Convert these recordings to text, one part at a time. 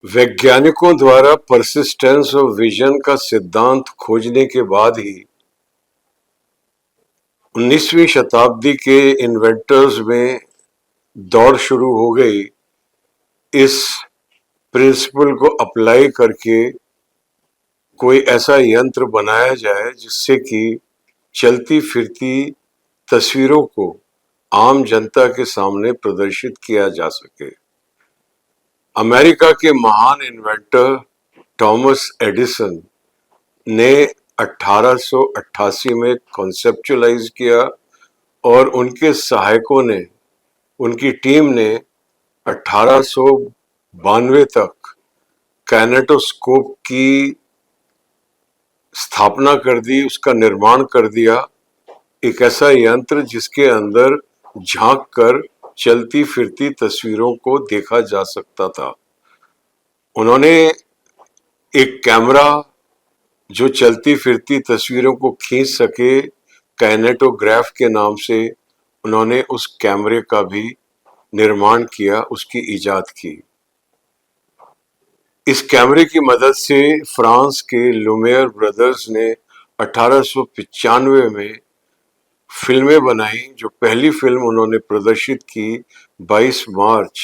वैज्ञानिकों द्वारा persistence of vision का सिद्धांत खोजने के बाद ही 19वीं शताब्दी के इन्वेंटर्स में दौड़ शुरू हो गई इस प्रिंसिपल को अप्लाई करके कोई ऐसा यंत्र बनाया जाए जिससे कि चलती फिरती तस्वीरों को आम जनता के सामने प्रदर्शित किया जा सके। अमेरिका के महान इन्वेंटर थॉमस एडिसन ने 1888 में कॉन्सेप्चुअलाइज किया और उनके सहायकों ने, उनकी टीम ने 1892 तक कैनेटोस्कोप की स्थापना कर दी, उसका निर्माण कर दिया। एक ऐसा यंत्र जिसके अंदर झांक कर चलती फिरती तस्वीरों को देखा जा सकता था। उन्होंने एक कैमरा जो चलती फिरती तस्वीरों को खींच सके, कैनेटोग्राफ के नाम से उन्होंने उस कैमरे का भी निर्माण किया, उसकी इजाद की। इस कैमरे की मदद से फ्रांस के लुमियर ब्रदर्स ने 1895 में फिल्में बनाई। जो पहली फिल्म उन्होंने प्रदर्शित की 22 मार्च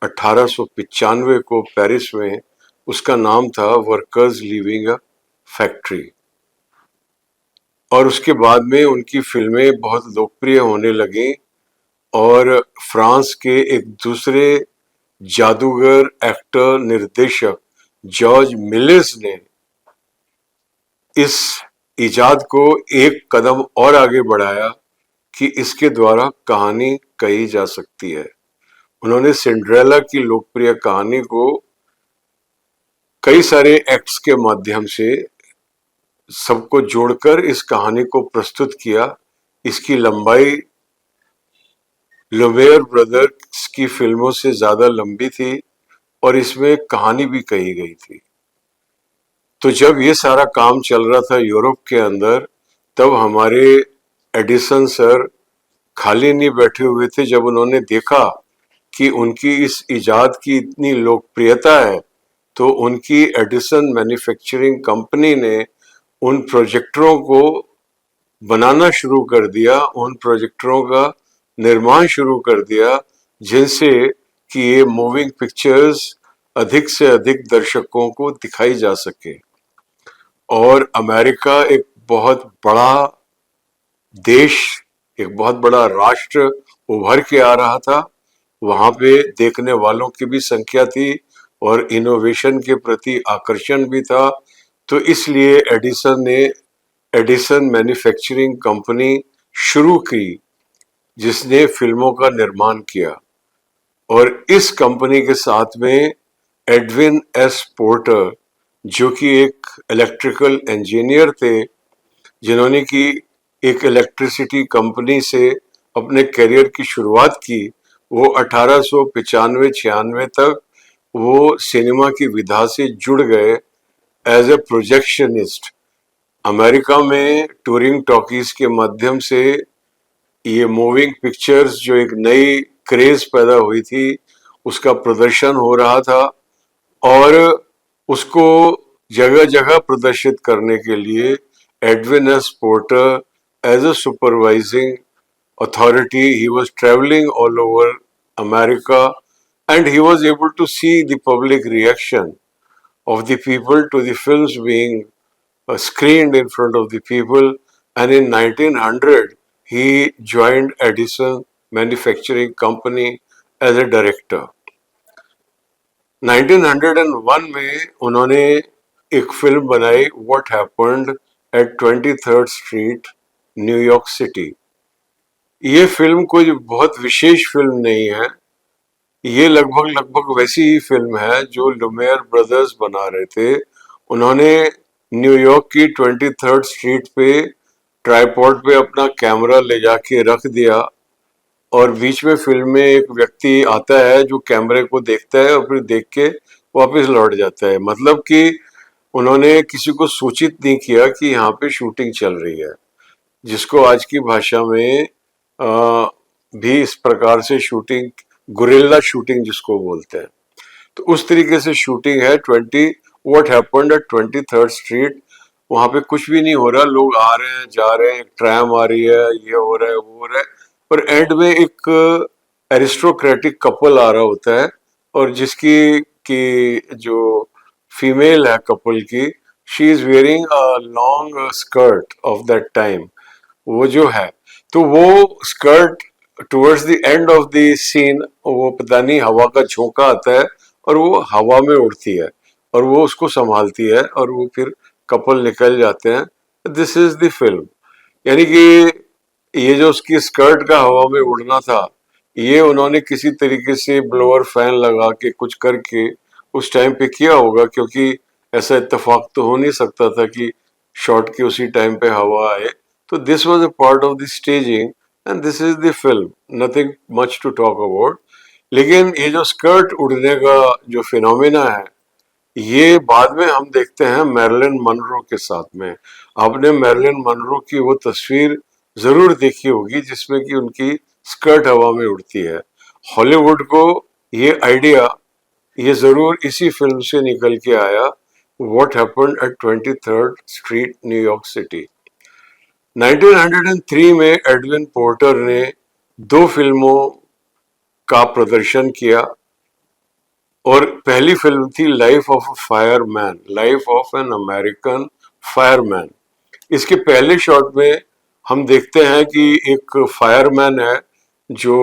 1895 को पेरिस में, उसका नाम था वर्कर्स लीविंग अ फैक्ट्री। और उसके बाद में उनकी फिल्में बहुत लोकप्रिय होने लगी और फ्रांस के एक दूसरे जादूगर, एक्टर, निर्देशक जॉर्ज मिलिस ने इस इजाद को एक कदम और आगे बढ़ाया कि इसके द्वारा कहानी कही जा सकती है। उन्होंने सिंड्रेला की लोकप्रिय कहानी को कई सारे एक्ट्स के माध्यम से सबको जोड़कर इस कहानी को प्रस्तुत किया। इसकी लंबाई लुमियर ब्रदर्स की फिल्मों से ज्यादा लंबी थी और इसमें कहानी भी कही गई थी। तो जब ये सारा काम चल रहा था यूरोप के अंदर, तब हमारे एडिसन सर खाली नहीं बैठे हुए थे। जब उन्होंने देखा कि उनकी इस इजाद की इतनी लोकप्रियता है, तो उनकी एडिसन मैन्युफैक्चरिंग कंपनी ने उन प्रोजेक्टरों को बनाना शुरू कर दिया, उन प्रोजेक्टरों का निर्माण शुरू कर दिया, जिनसे कि ये मूविंग पिक्चर्स अधिक से अधिक दर्शकों को दिखाई जा सके। और अमेरिका एक बहुत बड़ा देश, एक बहुत बड़ा राष्ट्र उभर के आ रहा था। वहां पे देखने वालों की भी संख्या थी और इनोवेशन के प्रति आकर्षण भी था। तो इसलिए एडिसन ने एडिसन मैन्युफैक्चरिंग कंपनी शुरू की, जिसने फिल्मों का निर्माण किया। और इस कंपनी के साथ में एडविन एस पोर्टर, जो कि एक इलेक्ट्रिकल इंजीनियर थे, जिन्होंने की एक इलेक्ट्रिसिटी कंपनी से अपने करियर की शुरुआत की, वो 1895-96 तक वो सिनेमा की विधा से जुड़ गए एज ए प्रोजेक्शनिस्ट। अमेरिका में टूरिंग टॉकीज के माध्यम से ये मूविंग पिक्चर्स, जो एक नई क्रेज पैदा हुई थी, उसका प्रदर्शन हो रहा था और उसको जगह जगह प्रदर्शित करने के लिए Edwin S Porter as a supervising authority, he was traveling all over America and he was able to see the public reaction of the people to the films being screened in front of the people. And in 1900 he joined Edison Manufacturing Company as a director. 1901 में उन्होंने एक film बनाई What Happened at 23rd Street, New York city. ये film कोई बहुत विशेष film नहीं है, ये लगभग लगभग वैसी ही फिल्म है जो लुमियर ब्रदर्स बना रहे थे। उन्होंने न्यूयॉर्क की 23rd स्ट्रीट पे ट्राइपॉड पे अपना कैमरा ले जाके रख दिया और बीच में फिल्म में एक व्यक्ति आता है जो कैमरे को देखता है और फिर देख के वापस लौट जाता है। मतलब कि उन्होंने किसी को सूचित नहीं किया कि यहाँ पे शूटिंग चल रही है, जिसको आज की भाषा में भी इस प्रकार से शूटिंग, गुरिल्ला शूटिंग जिसको बोलते हैं। तो उस तरीके से शूटिंग है। 23rd स्ट्रीट, वहां पे कुछ भी नहीं हो रहा, लोग आ रहे हैं जा रहे हैं, एक ट्रैम आ रही है, ये हो रहा है वो हो रहा है, और एंड में एक एरिस्टोक्रेटिक कपल आ रहा होता है, और जिसकी की जो फीमेल है कपल की, she is wearing a long skirt of that time, वो जो है, तो वो skirt towards the end of the scene, वो पता नहीं हवा का झोंका आता है और वो हवा में उड़ती है, और वो उसको संभालती है, और वो फिर कपल निकल जाते हैं। This is the film. यानी कि ये जो उसकी स्कर्ट का हवा में उड़ना था, ये उन्होंने किसी तरीके से ब्लोअर फैन लगा के कुछ करके उस टाइम पे किया होगा, क्योंकि ऐसा इत्तेफाक तो हो नहीं सकता था कि शॉट की उसी टाइम पे हवा आए। तो this was a part of the staging and this is the film, nothing much to talk about. लेकिन ये जो स्कर्ट उड़ने का जो फिनोमिना है, ये बाद में हम देखते हैं मैरिलिन मनरो के साथ में। आपने मैरिलिन मनरो की वो तस्वीर जरूर देखी होगी जिसमें कि उनकी स्कर्ट हवा में उड़ती है। हॉलीवुड को ये आइडिया, ये जरूर इसी फिल्म से निकल के आया, what happened at 23rd street, New York city. 1903 में एडविन पोर्टर ने दो फिल्मों का प्रदर्शन किया, और पहली फिल्म थी life of a fireman, life of an American fireman. इसके पहले शॉट में हम देखते हैं कि एक फायरमैन है जो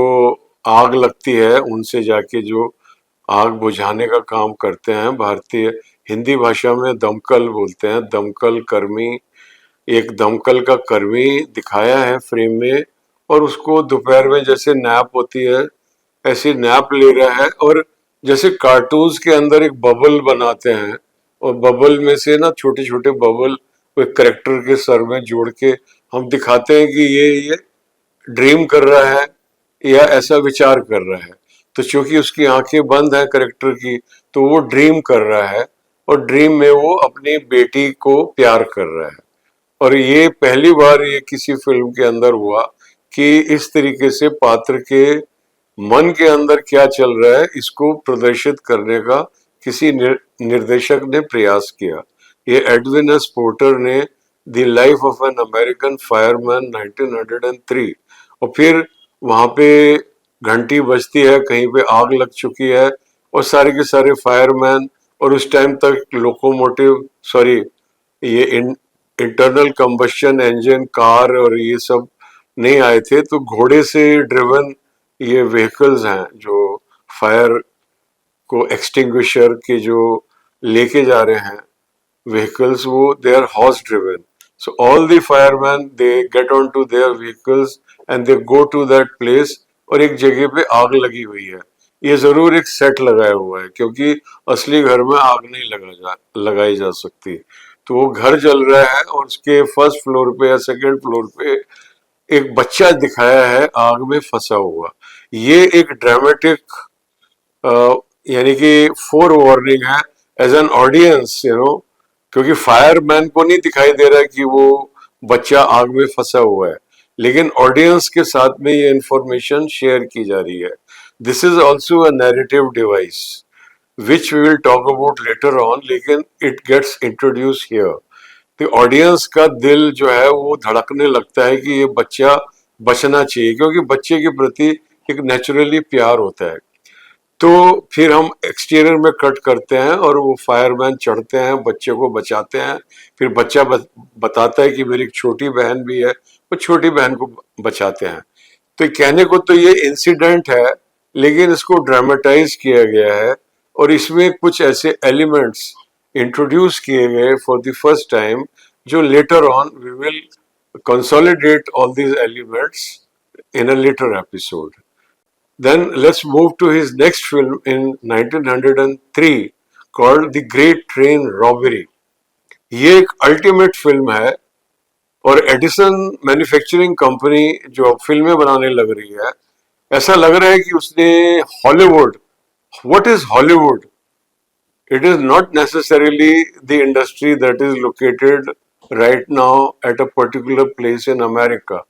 आग लगती है उनसे जाके जो आग बुझाने का काम करते हैं। भारतीय हिंदी भाषा में दमकल बोलते हैं, दमकल कर्मी। एक दमकल का कर्मी दिखाया है फ्रेम में, और उसको दोपहर में जैसे नैप होती है ऐसी नैप ले रहा है, और जैसे कार्टून्स के अंदर एक बबल बनाते हैं, और बबल में से ना छोटे छोटे बबल एक करेक्टर के सर में जोड़ के हम दिखाते हैं कि ये ड्रीम कर रहा है या ऐसा विचार कर रहा है। तो चूंकि उसकी आंखें बंद है करेक्टर की, तो वो ड्रीम कर रहा है, और ड्रीम में वो अपनी बेटी को प्यार कर रहा है। और ये पहली बार ये किसी फिल्म के अंदर हुआ कि इस तरीके से पात्र के मन के अंदर क्या चल रहा है इसको प्रदर्शित करने का किसी निर्देशक ने प्रयास किया। ये एडविन एस पोर्टर ने the life of an American fireman 1903, और फिर वहां पे घंटी बजती है, कहीं पे आग लग चुकी है, और सारे के सारे फायरमैन, और उस टाइम तक लोकोमोटिव, सॉरी, ये इंटरनल कंबशन इंजन कार और ये सब नहीं आए थे, तो घोड़े से ड्रिवन ये व्हीकल्स हैं जो फायर को एक्सटिंग्विशर के जो लेके जा रहे हैं vehicles, वो they are horse driven. So all the firemen they get onto their vehicles and they go to that place, और एक जगह पे आग लगी हुई है। ये जरूर एक सेट लगाया हुआ है, क्योंकि असली घर में आग नहीं लगाई जा सकती। तो वो घर जल रहा है, और उसके फर्स्ट फ्लोर पे या सेकंड फ्लोर पे एक बच्चा दिखाया है आग में फंसा हुआ। ये एक ड्रामेटिक यानी कि फोर वार्निंग है एज एन ऑडियंस, क्योंकि फायरमैन को नहीं दिखाई दे रहा है कि वो बच्चा आग में फंसा हुआ है, लेकिन ऑडियंस के साथ में ये इंफॉर्मेशन शेयर की जा रही है। This is also a narrative device which we will talk about later on, लेकिन इट गेट्स इंट्रोड्यूस हियर। तो ऑडियंस का दिल जो है वो धड़कने लगता है कि ये बच्चा बचना चाहिए, क्योंकि बच्चे के प्रति एक नेचुरली प्यार होता है। तो फिर हम एक्सटीरियर में कट करते हैं, और वो फायरमैन चढ़ते हैं, बच्चे को बचाते हैं। फिर बच्चा बताता है कि मेरी एक छोटी बहन भी है, वो छोटी बहन को बचाते हैं। तो कहने को तो ये इंसिडेंट है, लेकिन इसको ड्रामेटाइज किया गया है, और इसमें कुछ ऐसे एलिमेंट्स इंट्रोड्यूस किए गए फॉर द फर्स्ट टाइम, जो later on we will consolidate all these elements in a later episode. Then let's move to his next film in 1903 called The Great Train Robbery. ये एक ultimate film है, और Edison manufacturing company जो अब फिल्में बनाने लग रही है, ऐसा लग रहा है कि उसने Hollywood, what is Hollywood? It is not necessarily the industry that is located right now at a particular place in America.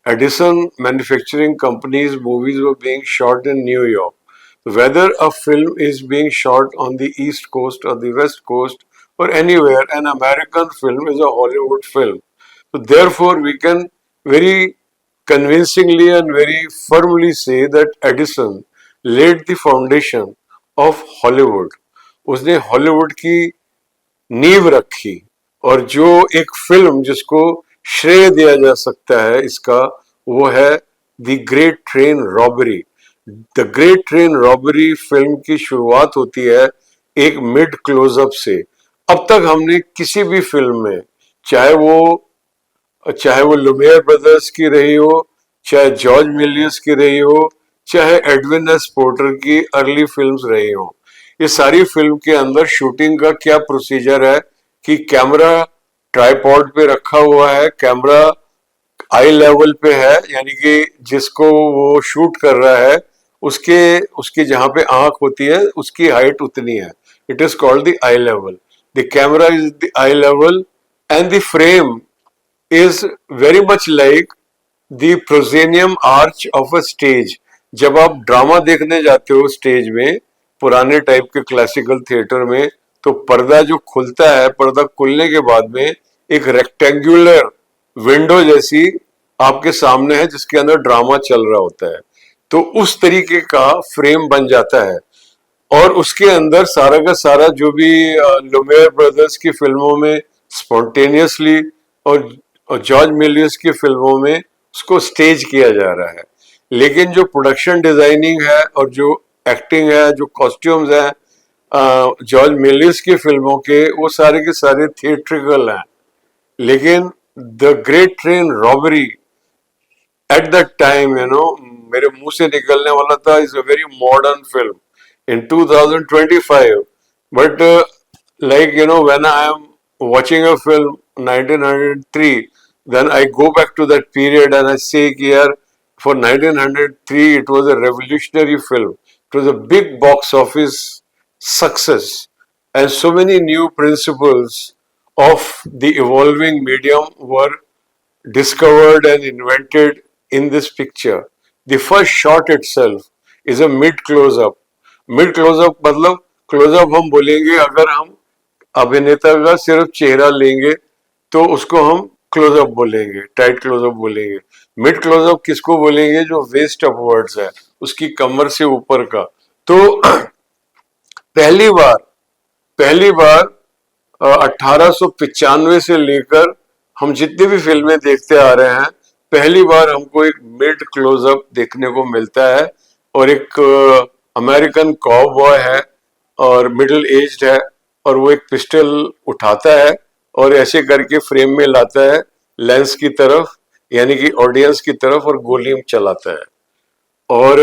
Edison Manufacturing Company's movies were being shot in New York. whether a film is being shot on the East Coast or the West Coast or anywhere, an American film is a Hollywood film. So therefore, we can very convincingly and very firmly say that Edison laid the foundation of Hollywood. उसने Hollywood की नींव रखी और जो एक film जिसको श्रेय दिया जा सकता है इसका वो है the great train robbery. The great train robbery film की शुरुआत होती है एक मिड क्लोजअप से। अब तक हमने किसी भी फिल्म में चाहे वो लुमियर ब्रदर्स की रही हो, चाहे जॉर्ज मिलियस की रही हो, चाहे एडविन एस पोर्टर की अर्ली फिल्म्स रही हो, ये सारी फिल्म के अंदर शूटिंग का क्या प्रोसीजर है कि कैमरा ट्राइपॉड पे रखा हुआ है, कैमरा आई लेवल पे है, यानी कि जिसको वो शूट कर रहा है उसके उसकी जहां पे आंख होती है उसकी हाइट उतनी है। It is called the I level. The camera is the I level and the frame is very much like the proscenium arch of a stage। जब आप ड्रामा देखने जाते हो स्टेज में पुराने टाइप के क्लासिकल थिएटर में, तो पर्दा जो खुलता है, पर्दा खुलने के बाद में एक रेक्टेंगुलर विंडो जैसी आपके सामने है जिसके अंदर ड्रामा चल रहा होता है। तो उस तरीके का फ्रेम बन जाता है और उसके अंदर सारा का सारा जो भी लुमियर ब्रदर्स की फिल्मों में स्पॉन्टेनियसली और जॉर्ज मिलियस की फिल्मों में उसको स्टेज किया जा रहा है। लेकिन जो प्रोडक्शन डिजाइनिंग है और जो एक्टिंग है, जो कॉस्ट्यूम्स हैं जॉर्ज मिलियस की फिल्मों के, वो सारे के सारे थिएट्रिकल हैं। लेकिन the great train robbery at that time मेरे मुंह से निकलने वाला था is a very modern film in 2025, but like when I am watching a film 1903, then I go back to that period and I say कि यार for 1903 it was a revolutionary film, it was a big box office success and so many new principles of the evolving medium were discovered and invented in this picture. The first shot itself is a mid close-up. Mid close-up मतलब close-up हम बोलेंगे अगर हम अभिनेता का सिर्फ चेहरा लेंगे तो उसको हम क्लोजअप बोलेंगे, टाइट क्लोजअप बोलेंगे। मिड क्लोजअप किसको बोलेंगे? जो वेस्ट अपवर्ड्स है, उसकी कमर से ऊपर का। तो पहली बार 1895 से लेकर हम जितनी भी फिल्में देखते आ रहे हैं, पहली बार हमको एक मिड क्लोजअप देखने को मिलता है और एक अमेरिकन कॉवबॉय है और मिडिल एज्ड है और वो एक पिस्टल उठाता है और ऐसे करके फ्रेम में लाता है लेंस की तरफ, यानी कि ऑडियंस की तरफ, और गोली चलाता है। और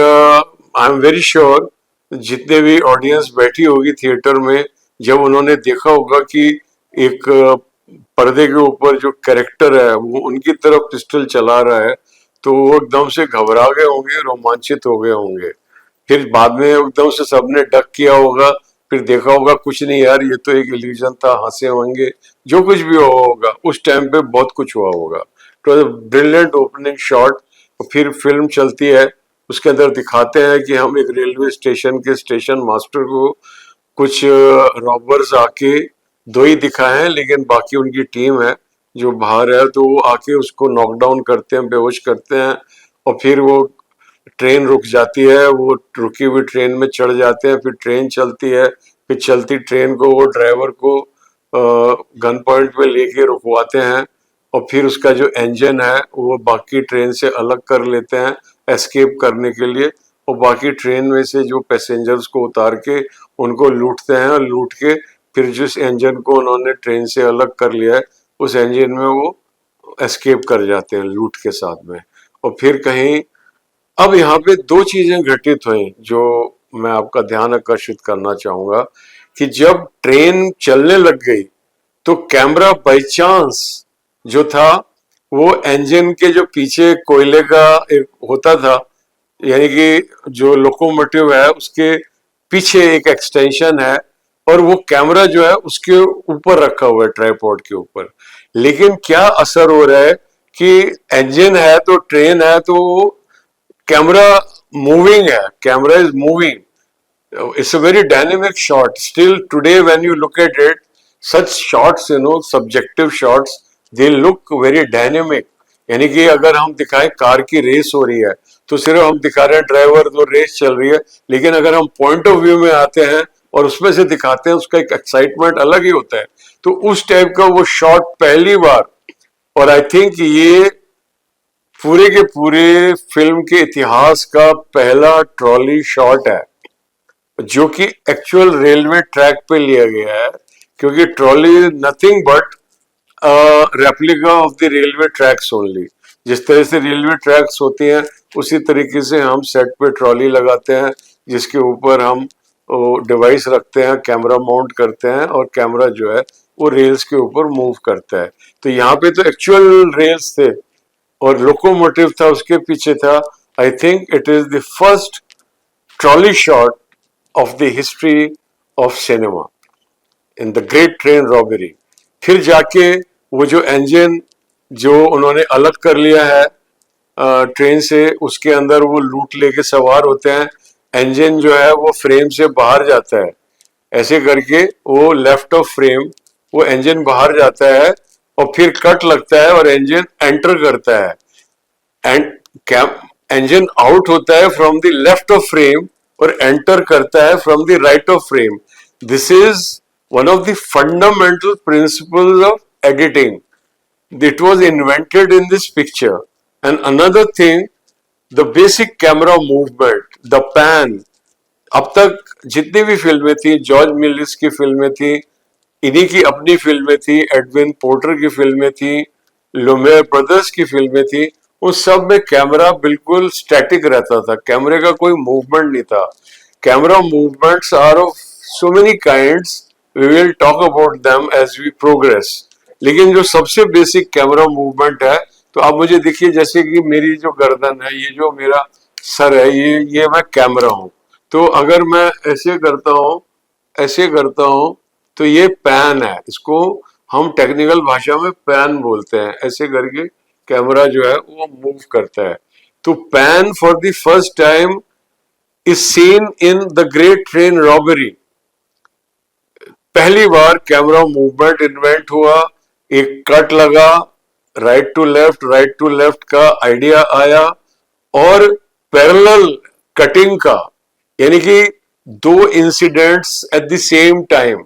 आई एम वेरी श्योर जितने भी ऑडियंस बैठी होगी थिएटर में, जब उन्होंने देखा होगा कि एक पर्दे के ऊपर जो कैरेक्टर है वो उनकी तरफ पिस्टल चला रहा है, तो वो एकदम से घबरा गए होंगे, रोमांचित हो गए होंगे। फिर बाद में एकदम से सबने डक किया होगा, फिर देखा होगा कुछ नहीं यार ये तो एक इल्यूजन था, हंसे होंगे, जो कुछ भी हुआ होगा उस टाइम पे बहुत कुछ हुआ होगा। तो ब्रिलियंट ओपनिंग शॉट। फिर फिल्म चलती है, उसके अंदर दिखाते हैं कि हम एक रेलवे स्टेशन के स्टेशन मास्टर को कुछ रॉबर्स आके, दो ही दिखाए हैं लेकिन बाकी उनकी टीम है जो बाहर है, तो वो आके उसको नॉकडाउन करते हैं, बेहोश करते हैं और फिर वो ट्रेन रुक जाती है, वो रुकी हुई ट्रेन में चढ़ जाते हैं, फिर ट्रेन चलती है, फिर चलती ट्रेन को वो ड्राइवर को गन पॉइंट पे लेके रुकवाते हैं और फिर उसका जो इंजन है वो बाकी ट्रेन से अलग कर लेते हैं एस्केप करने के लिए, और बाकी ट्रेन में से जो पैसेंजर्स को उतार के उनको लूटते हैं और लूट के फिर जिस इंजन को उन्होंने ट्रेन से अलग कर लिया है उस इंजन में वो एस्केप कर जाते हैं लूट के साथ में। और फिर कहीं अब यहाँ पे दो चीजें घटित हुई जो मैं आपका ध्यान आकर्षित करना चाहूंगा कि जब ट्रेन चलने लग गई तो कैमरा बाई चांस जो था वो इंजन के जो पीछे कोयले का एक होता था, यानी कि जो लोकोमोटिव है उसके पीछे एक एक्सटेंशन है और वो कैमरा जो है उसके ऊपर रखा हुआ है ट्राइपॉड के ऊपर। लेकिन क्या असर हो रहा है कि इंजन है तो ट्रेन है तो कैमरा मूविंग है, camera is moving, It's a very dynamic shot. Still today, when you look at it, such shots, subjective shots, they look very dynamic. यानी कि अगर हम दिखाएं कार की रेस हो रही है तो सिर्फ हम दिखा रहे हैं ड्राइवर तो रेस चल रही है, लेकिन अगर हम पॉइंट ऑफ व्यू में आते हैं और उसमें से दिखाते हैं, उसका एक एक्साइटमेंट अलग ही होता है. तो उस टाइप का वो शॉट पहली बार, और आई थिंक ये पूरे के पूरे फिल्म के इतिहास का पहला ट्रॉली शॉट है जो कि एक्चुअल रेलवे ट्रैक पे लिया गया है, क्योंकि trolley nothing but replica of the railway tracks only. जिस तरह से रेलवे ट्रैक्स होती हैं उसी तरीके से हम सेट पे ट्रॉली लगाते हैं जिसके ऊपर हम डिवाइस रखते हैं, कैमरा माउंट करते हैं और कैमरा जो है वो रेल्स के ऊपर मूव करता है. तो यहाँ पे तो एक्चुअल रेल्स थे और लोकोमोटिव था उसके पीछे था. I think it is the first trolley shot of the history of cinema in the great train robbery. फिर जाके वो जो इंजन जो उन्होंने अलग कर लिया है ट्रेन से, उसके अंदर वो लूट लेके सवार होते हैं. इंजन जो है वो फ्रेम से बाहर जाता है, ऐसे करके वो लेफ्ट ऑफ फ्रेम वो इंजन बाहर जाता है और फिर कट लगता है और इंजन एंटर करता है. एंड इंजन आउट होता है from the left of frame और एंटर करता है from the right of frame. This is one of the fundamental principles of editing. It was invented in this picture. And another thing, the basic camera movement, the pan. अब तक जितनी भी फिल्में थी, George मिलिस की फिल्में थी, इन्हीं की अपनी फिल्में थी, एडविन पोर्टर की फिल्में थी, लुमियर ब्रदर्स की फिल्में थी, उस सब में कैमरा बिल्कुल स्टैटिक रहता था, कैमरे का कोई मूवमेंट नहीं था. Camera movements are of so many kinds, we will talk about them as we progress. लेकिन जो सबसे बेसिक कैमरा मूवमेंट है, तो आप मुझे देखिए, जैसे कि मेरी जो गर्दन है, ये जो मेरा सर है, ये मैं कैमरा हूं. तो अगर मैं ऐसे करता हूं तो ये पैन है. इसको हम टेक्निकल भाषा में पैन बोलते हैं. ऐसे करके कैमरा जो है वो मूव करता है. तो pan for the first time is seen in the great train robbery. पहली बार कैमरा मूवमेंट इन्वेंट हुआ, एक कट लगा, राइट टू लेफ्ट का आइडिया आया, और पैरेलल कटिंग का, यानी कि दो incidents at the same time,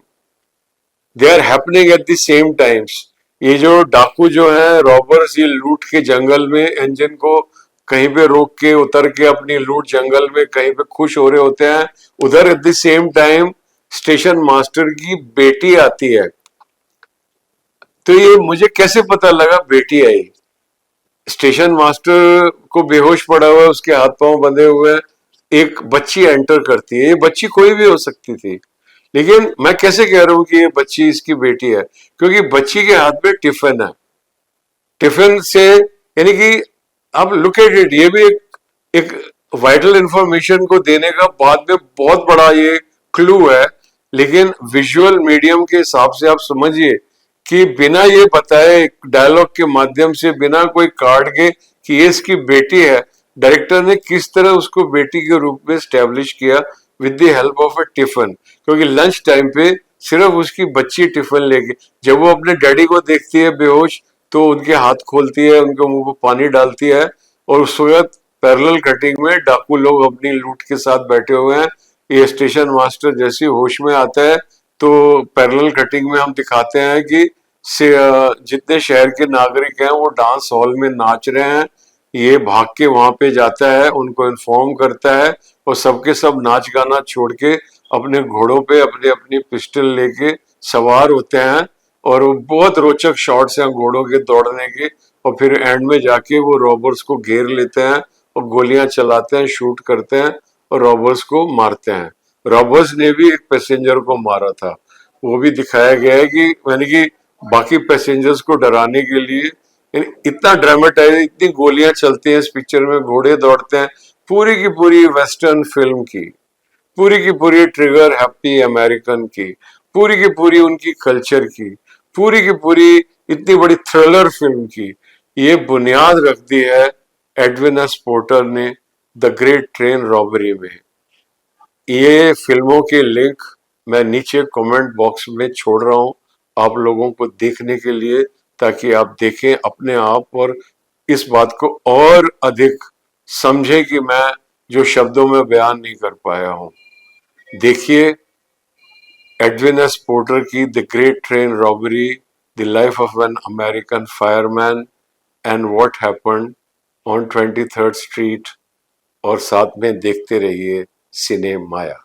they are happening at the same times. ये जो डाकू जो है, रॉबर्स, ये लूट के जंगल में इंजन को कहीं पे रोक के उतर के अपनी लूट जंगल में कहीं पे खुश हो रहे होते हैं. उधर eight the same time station master की बेटी आती है. तो ये मुझे कैसे पता लगा बेटी आई? स्टेशन मास्टर को बेहोश पड़ा हुआ है, उसके हाथ पांव बंधे हुए हैं, एक बच्ची एंटर करती है. ये बच्ची कोई भी हो सकती थी, लेकिन मैं कैसे कह रहा हूं कि ये बच्ची इसकी बेटी है? क्योंकि बच्ची के हाथ में टिफिन है. टिफिन से, यानी कि आप लुक एट इट, ये भी एक वाइटल इंफॉर्मेशन को देने का बाद में बहुत बड़ा ये क्लू है. लेकिन विजुअल मीडियम के हिसाब से आप समझिए कि बिना ये बताए, डायलॉग के माध्यम से, बिना कोई कार्ड के कि ये इसकी बेटी है, डायरेक्टर ने किस तरह उसको बेटी के रूप में स्टैब्लिश किया with the help of a tiffin. क्योंकि लंच टाइम पे सिर्फ उसकी बच्ची टिफिन लेके, जब वो अपने डैडी को देखती है बेहोश, तो उनके हाथ खोलती है, उनके मुंह पर पानी डालती है, और उस वक्त पैरेलल कटिंग में डाकू लोग अपनी लूट के साथ बैठे हुए हैं. ये स्टेशन मास्टर जैसे होश में आता है तो पैरेलल कटिंग में हम दिखाते हैं कि जितने शहर के नागरिक हैं वो डांस हॉल में नाच रहे हैं. ये भाग के वहां पे जाता है, उनको इन्फॉर्म करता है, और सबके सब नाच गाना छोड़ के अपने घोड़ों पे अपने अपनी पिस्टल लेके सवार होते हैं. और वो बहुत रोचक शॉट्स हैं घोड़ों के दौड़ने के. और फिर एंड में जाके वो रॉबर्स को घेर लेते हैं और गोलियां चलाते हैं, शूट करते हैं और रॉबर्स को मारते हैं. रॉबर्स ने भी एक पैसेंजर को मारा था, वो भी दिखाया गया है कि यानी कि बाकी पैसेंजर्स को डराने के लिए इतना ड्रामेटाइज, इतनी गोलियां चलती हैं इस पिक्चर में, घोड़े दौड़ते हैं, पूरी की पूरी वेस्टर्न फिल्म की, पूरी की पूरी ट्रिगर हैप्पी अमेरिकन की, पूरी की पूरी उनकी कल्चर की, पूरी की पूरी इतनी बड़ी थ्रिलर फिल्म की ये बुनियाद रख दी है एडविन एस पोर्टर ने द ग्रेट ट्रेन रॉबरी में. ये फिल्मों के लिंक मैं नीचे कमेंट बॉक्स में छोड़ रहा हूं आप लोगों को देखने के लिए, ताकि आप देखें अपने आप और इस बात को और अधिक समझें कि मैं जो शब्दों में बयान नहीं कर पाया हूं। देखिए एडविन एस पोर्टर की the great train robbery, the life of an American fireman and what happened on 23rd street, और साथ में देखते रहिए सिने माया।